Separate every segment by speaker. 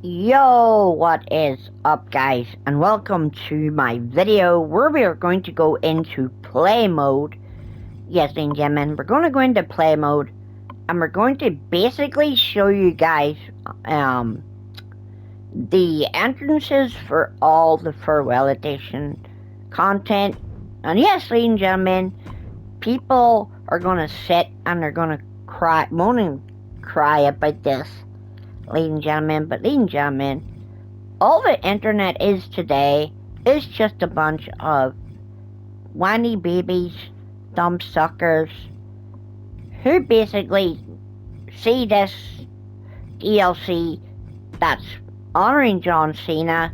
Speaker 1: Yo, what is up guys, and welcome to my video where we are going to go into play mode. Yes, ladies and gentlemen, we're going to go into play mode, and we're going to basically show you guys the entrances for all the Farewell Edition content. And yes, ladies and gentlemen, people are going to sit and they're going to cry, moan and cry about this, ladies and gentlemen. But ladies and gentlemen, all the internet is today is just a bunch of whiny babies, dumb suckers, who basically see this DLC that's honoring John Cena,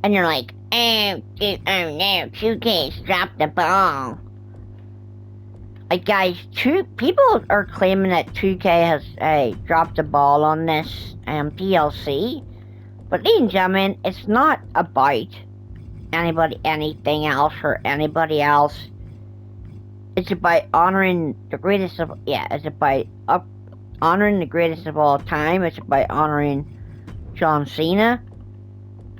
Speaker 1: and you're like, oh no, 2K's dropped the ball. Like, guys, people are claiming that 2K has dropped the ball on this DLC. But ladies and gentlemen, it's not about anything else or anybody else. It's about honoring the greatest of, it's about honoring the greatest of all time. It's about honoring John Cena.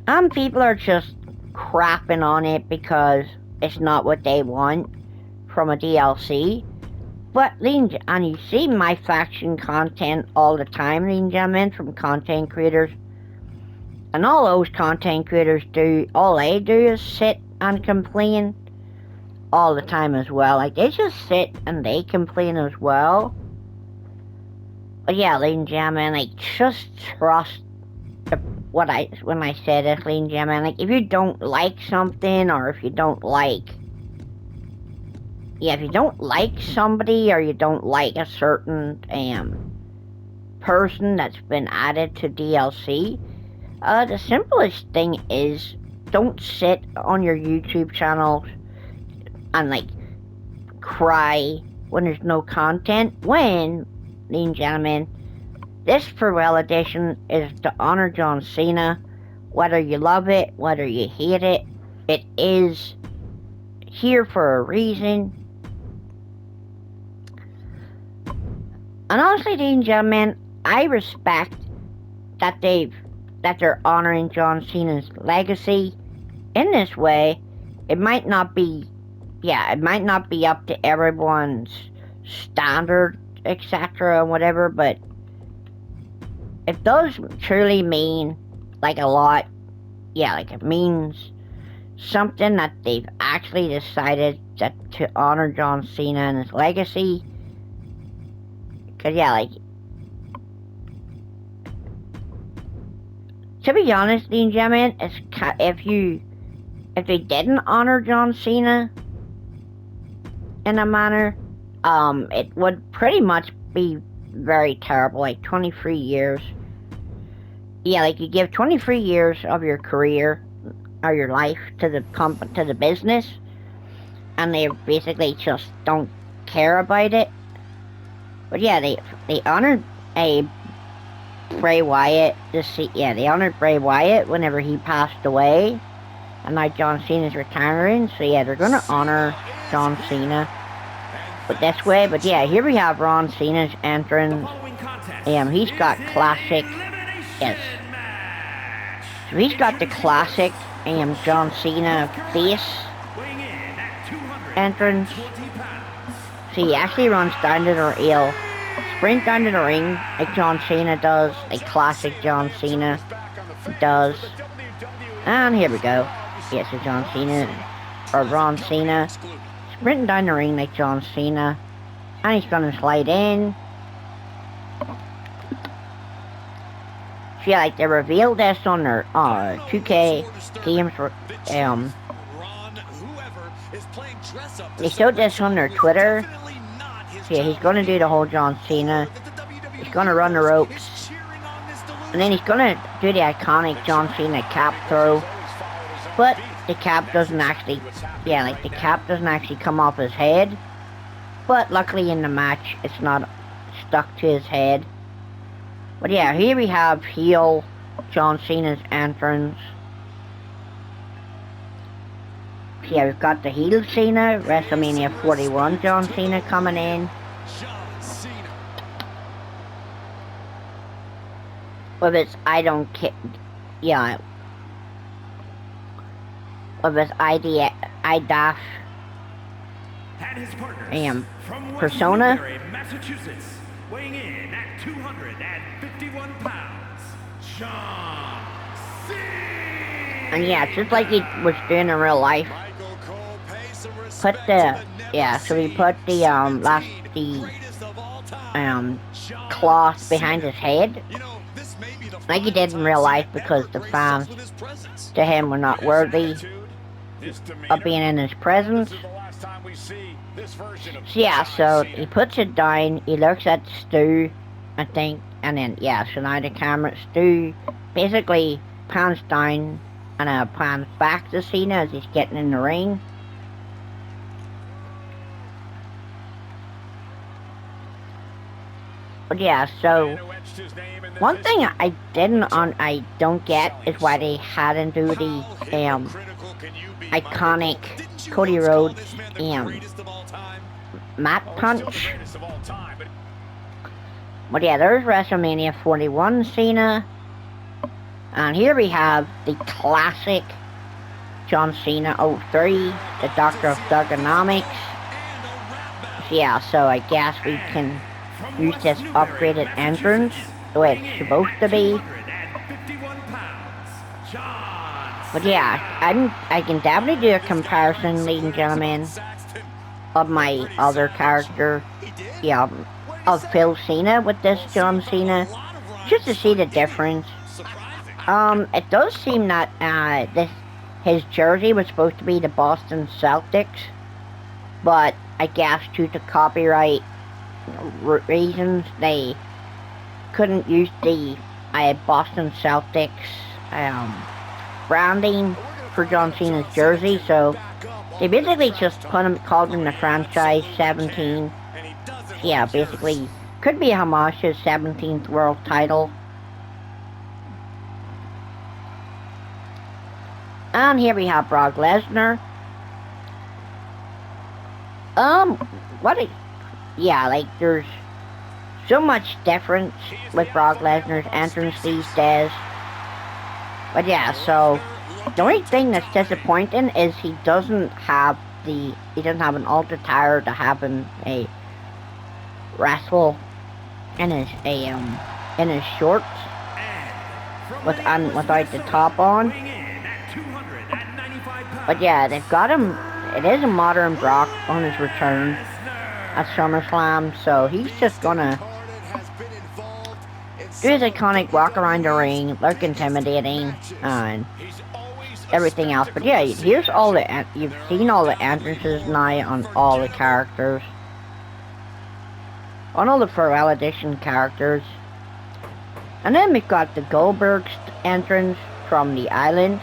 Speaker 1: And people are just crapping on it because it's not what they want from a DLC. But, and you see my faction content all the time, ladies and gentlemen, from content creators. And all those content creators all they do is sit and complain all the time as well. Like, they just sit and they complain as well. But yeah, ladies and gentlemen, like, just trust when I say this, ladies and gentlemen. Like, if you don't like something, or if you don't like, if you don't like somebody, or you don't like a certain person that's been added to DLC, the simplest thing is, don't sit on your YouTube channel and, like, cry when there's no content. When, ladies and gentlemen, this Farewell Edition is to honor John Cena. Whether you love it, whether you hate it, it is here for a reason. And honestly, ladies and gentlemen, I respect that they're honoring John Cena's legacy in this way. It might not be up to everyone's standard, etc. and whatever, but it does truly mean, like, a lot. Yeah, like, it means something that they've actually decided to honor John Cena and his legacy. Because, yeah, like, to be honest, ladies and gentlemen, if they didn't honor John Cena in a manner, it would pretty much be very terrible. Like, 23 years. Yeah, like, you give 23 years of your career or your life to the business, and they basically just don't care about it. But yeah, they honored Bray Wyatt they honored Bray Wyatt whenever he passed away, and now John Cena's retiring, so yeah, they're gonna honor John Cena but this way. But yeah, here we have Ron Cena's entrance. He's got classic, so he's got the classic John Cena face entrance. So he actually runs down to the sprint down to the ring like John Cena does, like classic John Cena does. And here we go. Yeah, so John Cena, or Ron Cena, sprinting down the ring like John Cena, and he's gonna slide in. So yeah, like, they revealed this on their 2K games. They showed this on their Twitter. So yeah, he's gonna do the whole John Cena. He's gonna run the ropes, and then he's gonna do the iconic John Cena cap throw. But the cap doesn't actually, the cap doesn't actually come off his head. But luckily in the match, it's not stuck to his head. But yeah, here we have heel John Cena's entrance. So yeah, we've got the heel Cena, WrestleMania 41 John Cena coming in. with his I don't care, yeah, with his IDAF
Speaker 2: And his partners from West
Speaker 1: persona.
Speaker 2: Newbury, Massachusetts, weighing in at 251 pounds, John Cena.
Speaker 1: And yeah, just like he was doing in real life. Put the so we put the cloth behind his head, like he did in real life, because the fans to him were not worthy of being in his presence. So yeah, so he puts it down, he looks at Stu, I think, and then yeah, so now the camera, Stu basically pans down and pans back to Cena as he's getting in the ring. But yeah, so one thing I don't get is why they hadn't do the iconic Cody Rhodes mat punch. But yeah, there's WrestleMania 41 Cena, and here we have the classic John Cena 03, the Doctor of Thugonomics. So yeah, so I guess we can use this upgraded entrance the way it's supposed to be. But yeah, I can definitely do a comparison, ladies and gentlemen, of my other character, of Phil Cena with this John Cena, just to see the difference. It does seem that his jersey was supposed to be the Boston Celtics, but I guess due to copyright reasons, they couldn't use the Boston Celtics branding for John Cena's jersey, so they basically just called him the franchise 17. So yeah, basically could be a homage to his 17th world title. And here we have Brock Lesnar. There's so much difference with Brock Lesnar's entrance these days. But yeah, so the only thing that's disappointing is he doesn't have an Ultra tire to have him wrestle in his shorts without the top on. But yeah, they've got him. It is a modern Brock on his return at SummerSlam, so he's just gonna do his iconic walk around the ring, look intimidating, and everything else. But yeah, here's you've seen all the entrances now on all the characters, on all the Pharrell Edition characters. And then we've got the Goldberg entrance from the island.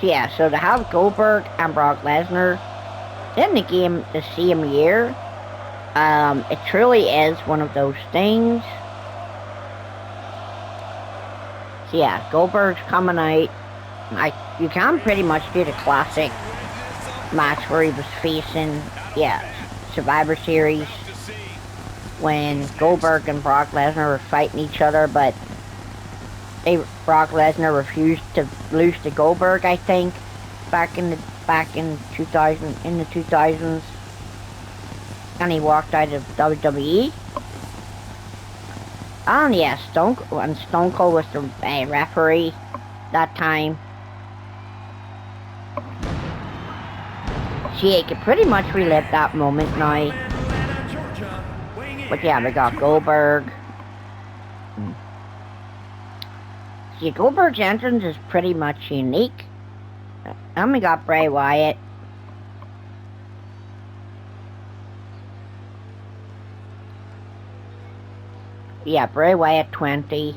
Speaker 1: So yeah, so to have Goldberg and Brock Lesnar in the game the same year, it truly is one of those things. So yeah, Goldberg's coming out. You can pretty much do the classic match where he was facing, Survivor Series, when Goldberg and Brock Lesnar were fighting each other, but Brock Lesnar refused to lose to Goldberg, I think, back in 2000s, and he walked out of WWE. And yeah, Stone Cold was the referee that time. So yeah, you could pretty much relive that moment now. But yeah, we got Goldberg. See, Goldberg's entrance is pretty much unique. And we got Bray Wyatt. Yeah, Bray Wyatt 20.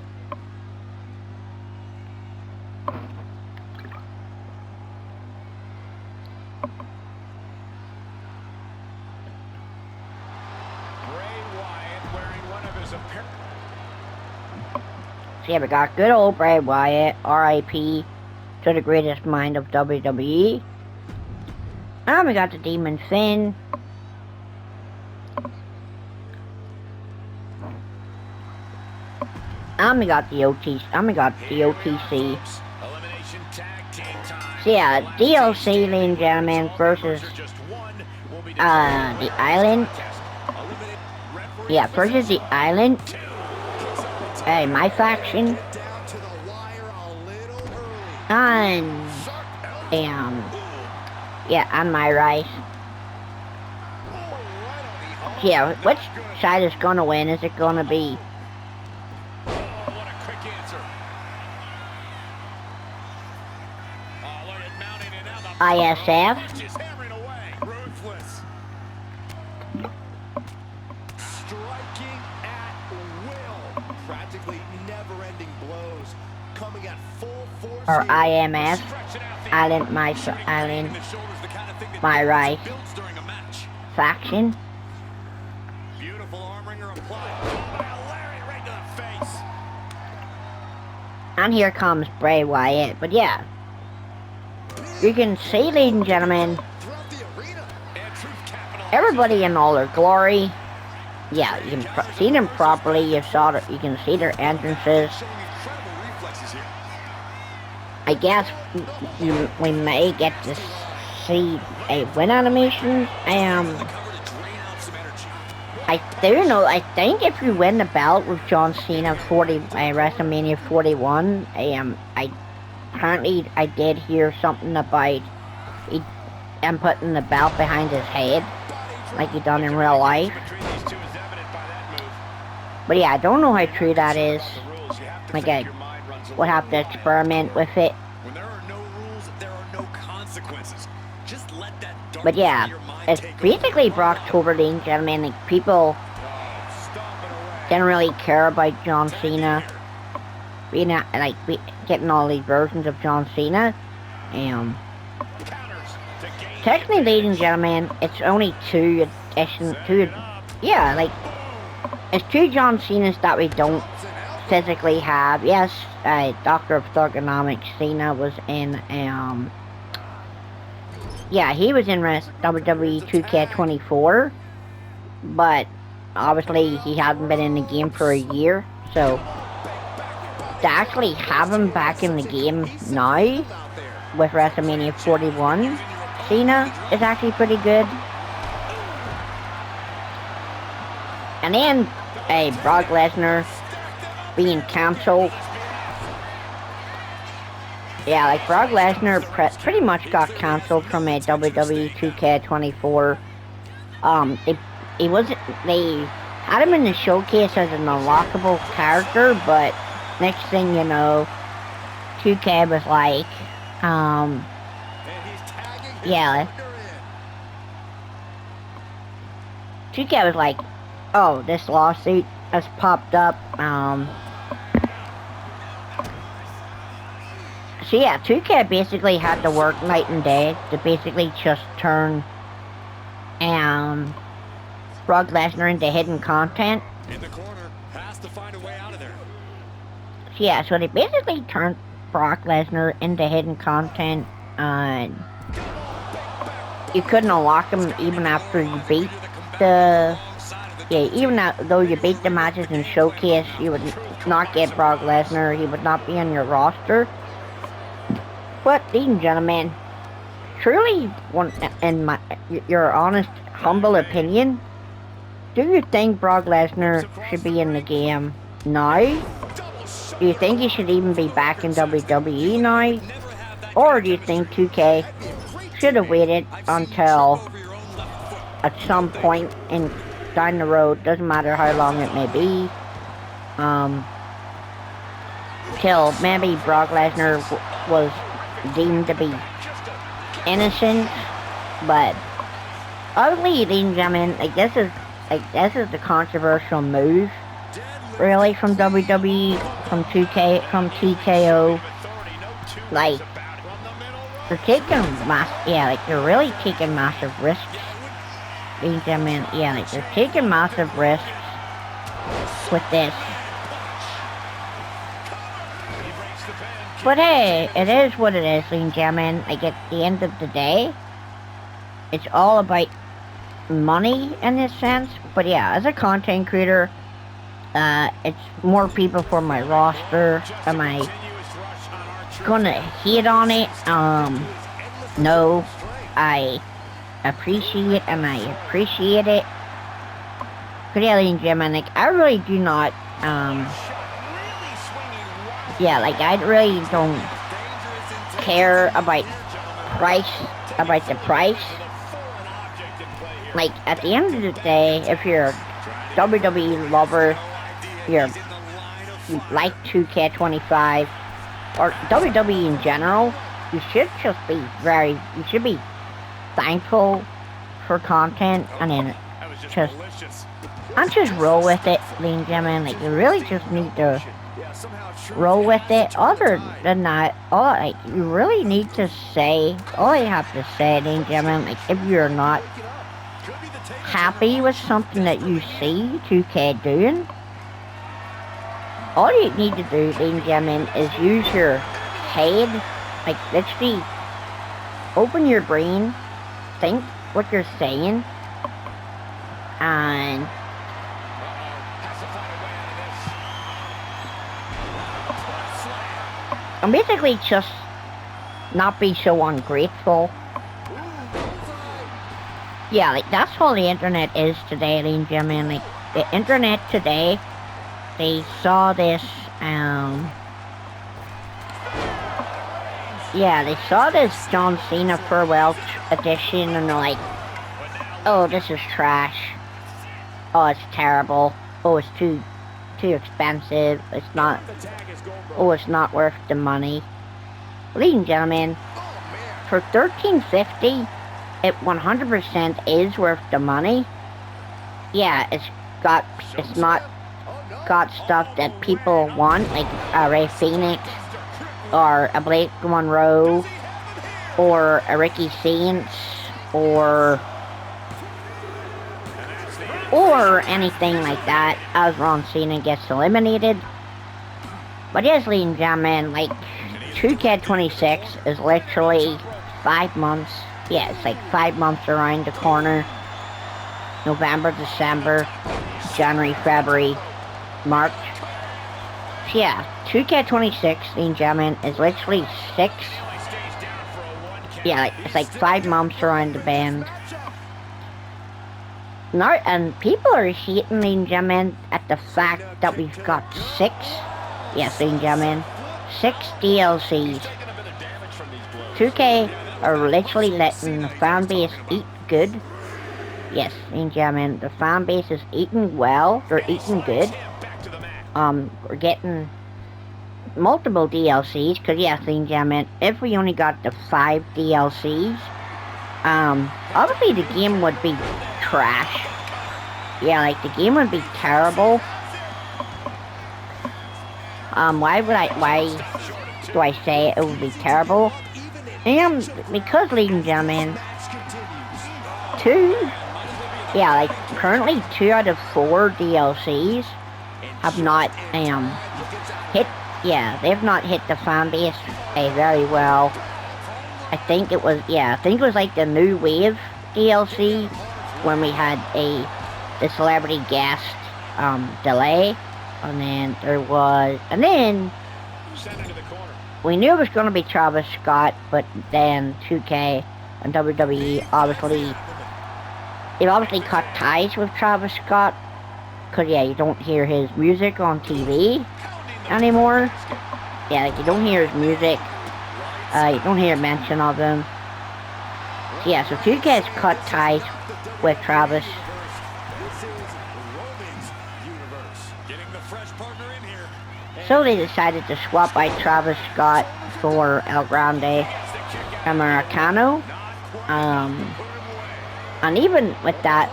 Speaker 1: So yeah, we got good old Bray Wyatt, R.I.P. to the greatest mind of WWE. And we got the Demon Finn. And we got the OTC. So yeah, DLC, ladies and gentlemen, versus the island. Yeah, versus the island. Hey, my faction. And yeah, on my right. Yeah, which side is gonna win? Is it gonna be ISF?
Speaker 2: Striking at will. Practically never-ending blows coming at full force.
Speaker 1: Or IMF? Island, my right. Faction?
Speaker 2: Beautiful arm wringer applied. By a lariat right to the face.
Speaker 1: And here comes Bray Wyatt. But yeah, you can see, ladies and gentlemen, everybody in all their glory. Yeah, you can see them properly. You can see their entrances. I guess we may get to see a win animation. I don't know. I think if you win the belt with John Cena WrestleMania 41, apparently I did hear something about him putting the belt behind his head, like he done in real life. But yeah, I don't know how true that is. Like I would have to experiment with it.
Speaker 2: When there are no rules, there are no consequences. Just let that
Speaker 1: but yeah, it's basically Brocktober, ladies and gentlemen. Like, people didn't really care about John Cena getting all these versions of John Cena. Technically, ladies and gentlemen, it's only two John Cenas that we don't physically have. Yes, Doctor of Thugonomics Cena was in, he was in WWE 2K25, but obviously he hadn't been in the game for a year, so to actually have him back in the game now with WrestleMania 41 Cena is actually pretty good. And then Brock Lesnar being cancelled. Yeah, like Brock Lesnar pretty much got cancelled from a WWE 2K24. They had him in the showcase as an unlockable character, but next thing you know, 2K was like, 2K was like, oh, this lawsuit has popped up. So yeah, 2K basically had to work night and day to basically just turn Brock Lesnar into hidden content.
Speaker 2: In the corner, has to find a way out of there.
Speaker 1: So yeah, so they basically turned Brock Lesnar into hidden content, and you couldn't unlock him even after you beat though you beat the matches in Showcase, you would not get Brock Lesnar. He would not be on your roster. But, ladies and gentlemen, truly, in your honest, humble opinion, do you think Brock Lesnar should be in the game now? Do you think he should even be back in WWE now? Or do you think 2K should have waited until at some point down the road, doesn't matter how long it may be, till maybe Brock Lesnar was deemed to be innocent? But obviously, ladies and gentlemen, this is the controversial move, really, from WWE, from 2K, from TKO. Like, they're taking they're really taking massive risks. Ladies and gentlemen, they're taking massive risks with this. But hey, it is what it is, ladies and gentlemen. Like, at the end of the day, it's all about money in this sense. But yeah, as a content creator, It's more people for my roster. Am I gonna hate on it? No. I appreciate and I appreciate it. But yeah, ladies and gentlemen, like, I really do not, yeah, like, I really don't care about the price. Like, at the end of the day, if you're a WWE lover, you like 2K25, or WWE in general, you should be thankful for content, and then just roll with it, ladies and gentlemen. Like, you really just need to roll with it. Other than that, you really need to say, all you have to say, ladies and gentlemen, like, if you're not happy with something that you see 2K doing, all you need to do, ladies and gentlemen, is use your head, like, literally, open your brain, think what you're saying, and basically just not be so ungrateful. Yeah, like, that's all the internet is today, ladies and gentlemen. Like, the internet today, they saw this, yeah, they saw this John Cena farewell edition, and they're like, oh, this is trash. Oh, it's terrible. Oh, it's too expensive. It's not worth the money. Ladies and gentlemen, for $13.50, it 100% is worth the money. Yeah, it's not got stuff that people want, like a Ray Phoenix, or a Blake Monroe, or a Ricky Saints, or anything like that, as Ron Cena gets eliminated. But yes, ladies and gentlemen, like, 2K26 is literally 5 months. Yeah, it's like 5 months around the corner. November, December, January, February, March. So yeah, 2K26, ladies and gentlemen, is literally 6. Yeah, like, it's like 5 months around the bend. Now, and people are hating, ladies and gentlemen, at the fact that we've got 6. Yes, ladies and gentlemen, 6 DLCs. 2K are literally letting the fan base eat good. Yes, ladies and gentlemen, the fan base is eating well. They're eating good. We're getting multiple DLCs, because yes, ladies and gentlemen, if we only got the 5 DLCs, obviously the game would be trash. Yeah, like, the game would be terrible. Why do I say it would be terrible? And because, ladies and gentlemen, currently 2 out of 4 DLCs have not they've not hit the fan base very well. I think it was like the New Wave DLC, when we had the celebrity guest delay, and then we knew it was going to be Travis Scott, but then 2K and WWE obviously cut ties with Travis Scott, because yeah, you don't hear his music on TV anymore. Yeah, like, you don't hear his music, you don't hear mention of him. So yeah, so 2K has cut ties with Travis. So they decided to swap out Travis Scott for El Grande Americano. And even with that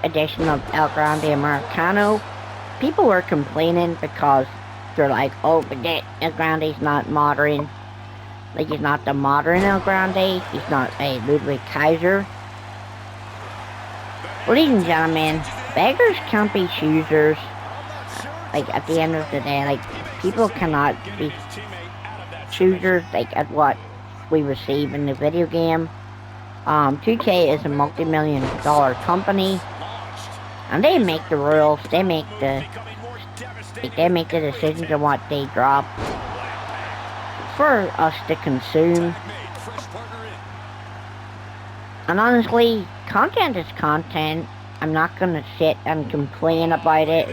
Speaker 1: edition of El Grande Americano, people were complaining, because they're like, oh, but El Grande's not modern. Like, he's not the modern El Grande. He's not a Ludwig Kaiser. Ladies and gentlemen, beggars can't be choosers. Like, at the end of the day, like, people cannot be choosers, like, at what we receive in the video game. 2K is a multi-million-dollar company, and they make the rules, they make the they make the decisions on what they drop for us to consume. And honestly, content is content. I'm not gonna sit and complain about it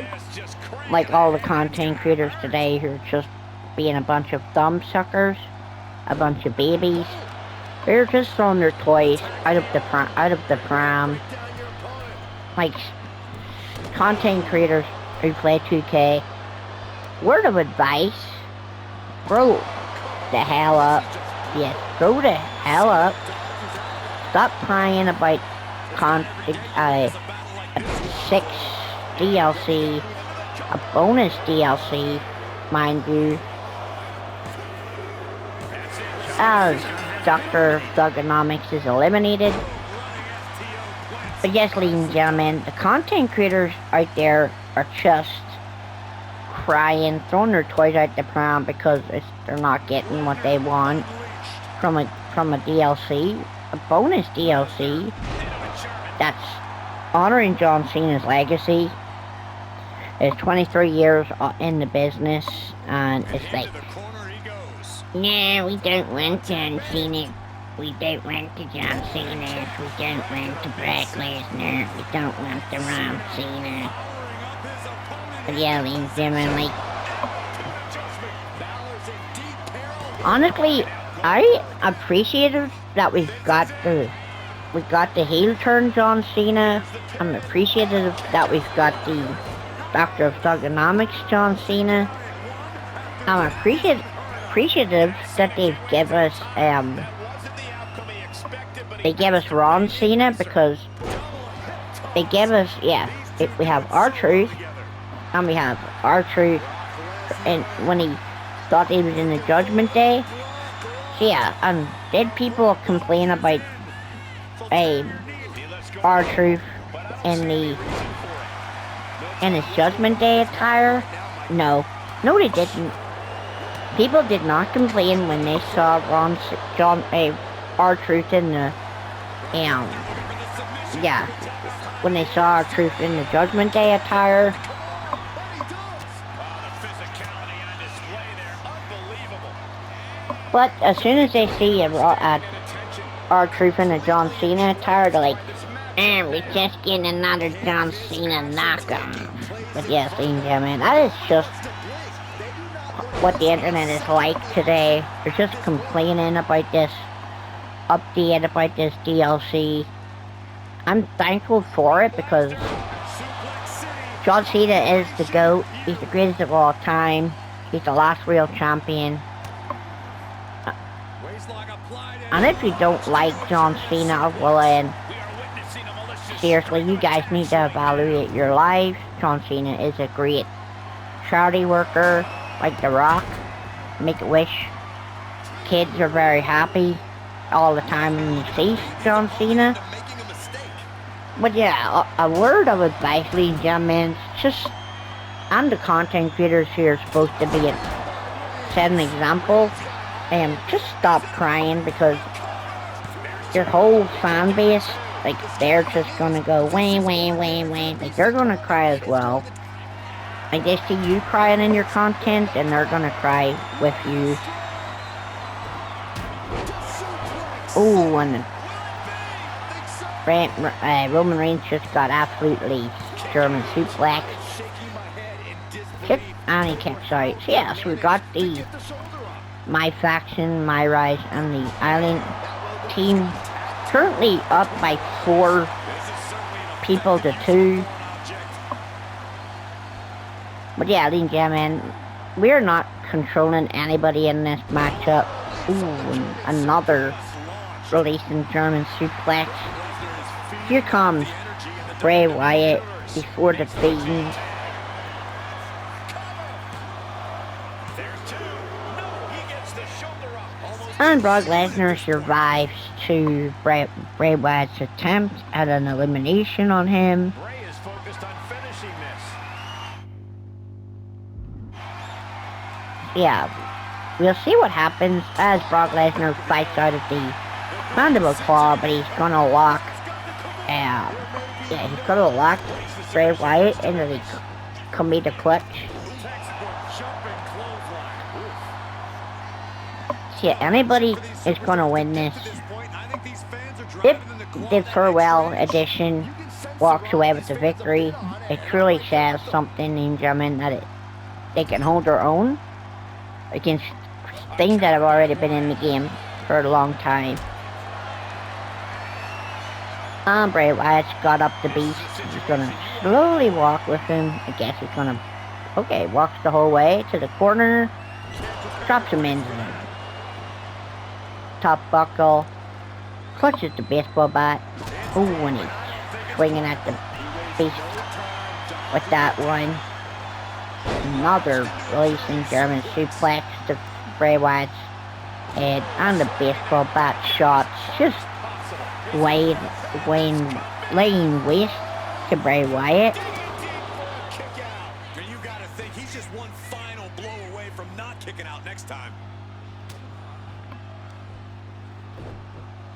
Speaker 1: like all the content creators today who are just being a bunch of thumb suckers, a bunch of babies. They're just throwing their toys out of the pram. Like content creators who play 2K. Word of advice: grow the hell up. Yes, grow the hell up. Stop crying about a 6 DLC, a bonus DLC, mind you, as Dr. Thugonomics is eliminated. But yes, ladies and gentlemen, the content creators out there are just crying, throwing their toys out the pram because they're not getting what they want from a DLC, a bonus DLC that's honoring John Cena's legacy. It's 23 years in the business, and it's like, no, we don't want John Cena. We don't want the John Cena's. We don't want the Brock Lesnar. We don't want the Ron Cena. But yeah, ladies and gentlemen, like, honestly, I appreciated that we got the heel turn John Cena. I'm appreciative that we've got the Doctor of Thugonomics John Cena. I'm appreciative that they gave us Ron Cena, because they gave us, we have R-Truth, and we have R-Truth, and when he thought he was in the Judgment Day. So yeah, and did people complain about R-Truth in his Judgment Day attire? No, they didn't. People did not complain when they saw R-Truth in the when they saw R-Truth in the Judgment Day attire. But as soon as they see R-Truth in a John Cena attire, they're like, we're just getting another John Cena knockoff. But yes, ladies and gentlemen, that is just what the internet is like today. They're just complaining about this update, about this DLC. I'm thankful for it, because John Cena is the GOAT. He's the greatest of all time. He's the last real champion. And if you don't like John Cena, well then, seriously, you guys need to evaluate your life. John Cena is a great charity worker, like The Rock, Make-A-Wish. Kids are very happy all the time when you see John Cena. But yeah, a word of advice, ladies and gentlemen, just, I'm the content creators who are supposed to be set an example. Just stop crying, because your whole fan base, like, they're just gonna go wah, like, they're gonna cry as well. Like, they see you crying in your content, and they're gonna cry with you. Oh, and Roman Reigns just got absolutely German suplex. And he kicks out. So yeah, so we got the My Faction, My Rise, and the Island team currently up by 4 people to 2. But yeah, ladies and gentlemen, we're not controlling anybody in this matchup. Ooh, another releasing German suplex. Here comes Bray Wyatt before defeating and Brock Lesnar survives to Bray Wyatt's attempt at an elimination on him.
Speaker 2: Bray is focused on finishing this.
Speaker 1: Yeah, we'll see what happens as Brock Lesnar fights out of the mandible claw, but he's gonna lock, he's gonna lock Bray Wyatt into the Cometa clutch. you, anybody is going to win this. If the Farewell Edition walks away with the victory, it truly says something in German that they can hold their own against things that have already been in the game for a long time. And Bray Wyatt's got up the beast. He's gonna slowly walk with him. I guess he's gonna... Okay, walks the whole way to the corner. Drops him into the top buckle. Clutches the baseball bat. Oh, and he's swinging at the beast with that one. Another releasing German suplex to Bray Wyatt's head. And the baseball bat shots. Just laying waste to Bray Wyatt.
Speaker 2: You gotta think he's just one final blow away from not kicking out next time.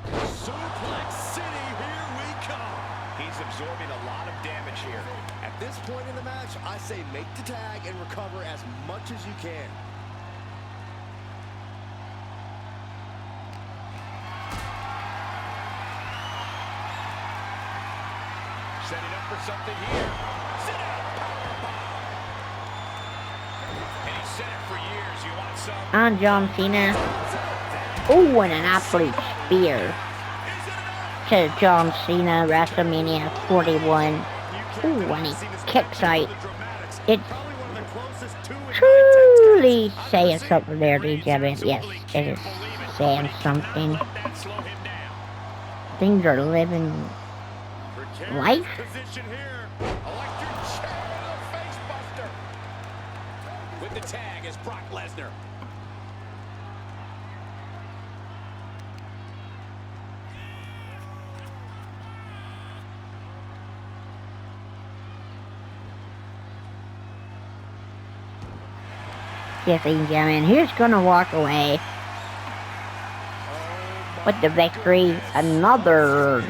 Speaker 2: Suplex City, here we come. He's absorbing a lot of damage here.
Speaker 3: At this point in the match, I say make the tag and recover as much as you can.
Speaker 2: Setting up for something here. Sit up. And he said it for years. You want some?
Speaker 1: And John Cena. Oh, and an absolute spear to John Cena, WrestleMania 41. Ooh, and he kicks out. It truly saying something there, DJ. Yes, it is saying something. Things are living life.
Speaker 2: With the tag is Brock Lesnar.
Speaker 1: Yes, ladies and gentlemen, he's gonna walk away with the victory. Another.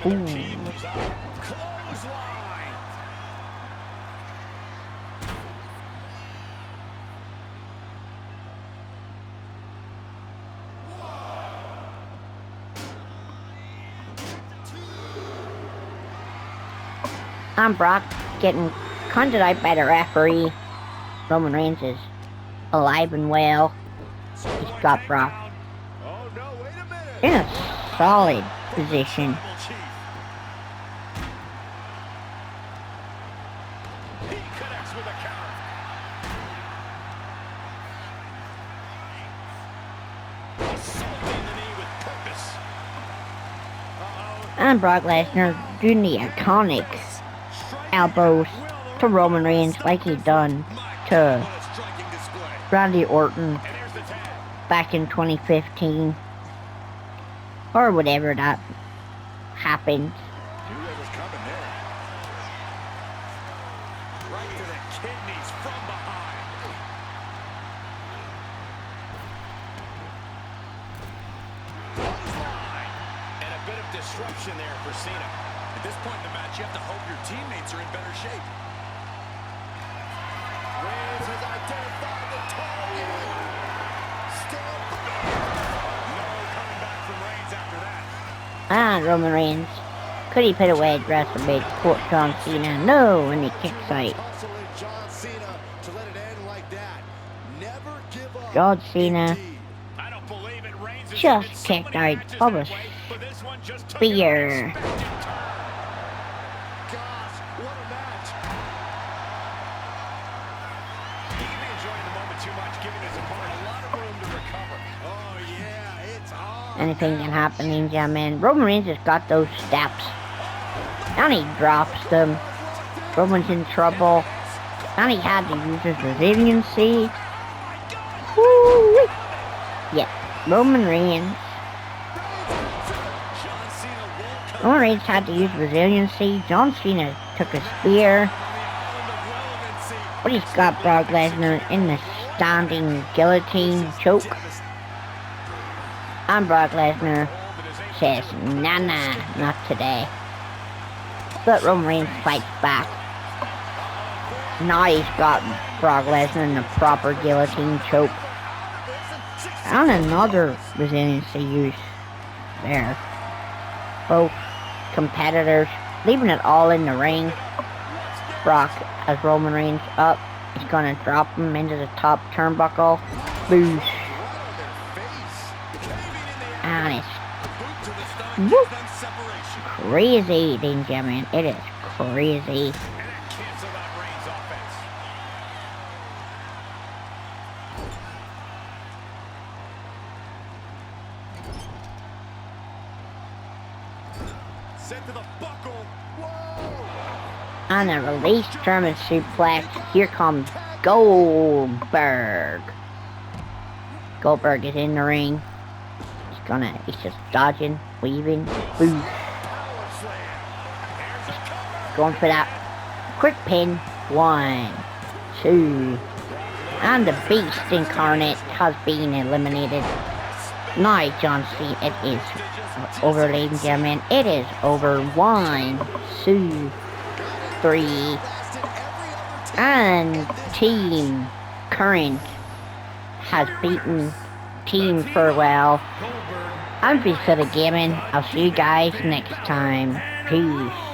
Speaker 1: Ooh. And Brock getting counted out by the referee. Roman Reigns is alive and well. He's got Brock in a solid position. And Brock Lesnar doing the iconic elbows to Roman Reigns like he done to Randy Orton back in 2015 or whatever that happened.
Speaker 2: Right to the kidneys from behind. And a bit of disruption there for Cena. At this point in the match, you have to hope your teammates are in better shape.
Speaker 3: Reigns has identified the target. Still
Speaker 2: No coming back from Reigns after that.
Speaker 1: And Roman Reigns. Could he put away WrestleMania Court John Cena? No, and he kicks out.
Speaker 3: John Cena to let it end like that. Never give up.
Speaker 1: John Cena
Speaker 2: I don't believe it. Reigns has
Speaker 1: just
Speaker 2: ended so
Speaker 1: kicked
Speaker 2: many
Speaker 1: out
Speaker 2: matches
Speaker 1: of a
Speaker 2: that way, but this one just took
Speaker 1: spear.
Speaker 3: Gosh, what a match.
Speaker 2: He may be enjoying the moment too much, giving his opponent a lot of room to recover.
Speaker 3: Oh, yeah, it's on.
Speaker 1: Anything can happen, ladies and gentlemen. Roman Reigns has got those steps. And he drops them. Roman's in trouble. And he had to use his resiliency. Woo! Yeah, Roman Reigns. Roman Reigns had to use resiliency. John Cena took a spear. But he's got Brock Lesnar in the standing guillotine choke. And Brock Lesnar says, nah, not today. But Roman Reigns fights back. Now he's got Brock Lesnar in the proper guillotine choke. And another resiliency use there. Both competitors leaving it all in the ring. Brock has Roman Reigns up. He's gonna drop him into the top turnbuckle. Boosh. And it's whoop, crazy, ladies and gentlemen. It is crazy.
Speaker 3: Sent to the buckle.
Speaker 1: And a release German suplex. Here comes Goldberg. Goldberg is in the ring. He's just dodging, weaving, boosh. Going for that quick pin. 1, 2. And the Beast Incarnate has been eliminated. Now, John Cena, it is over, ladies and gentlemen. It is over. 1, 2, 3. And Team Current has beaten Team Farewell. I'm Visa the Gaming. I'll see you guys next time. Peace.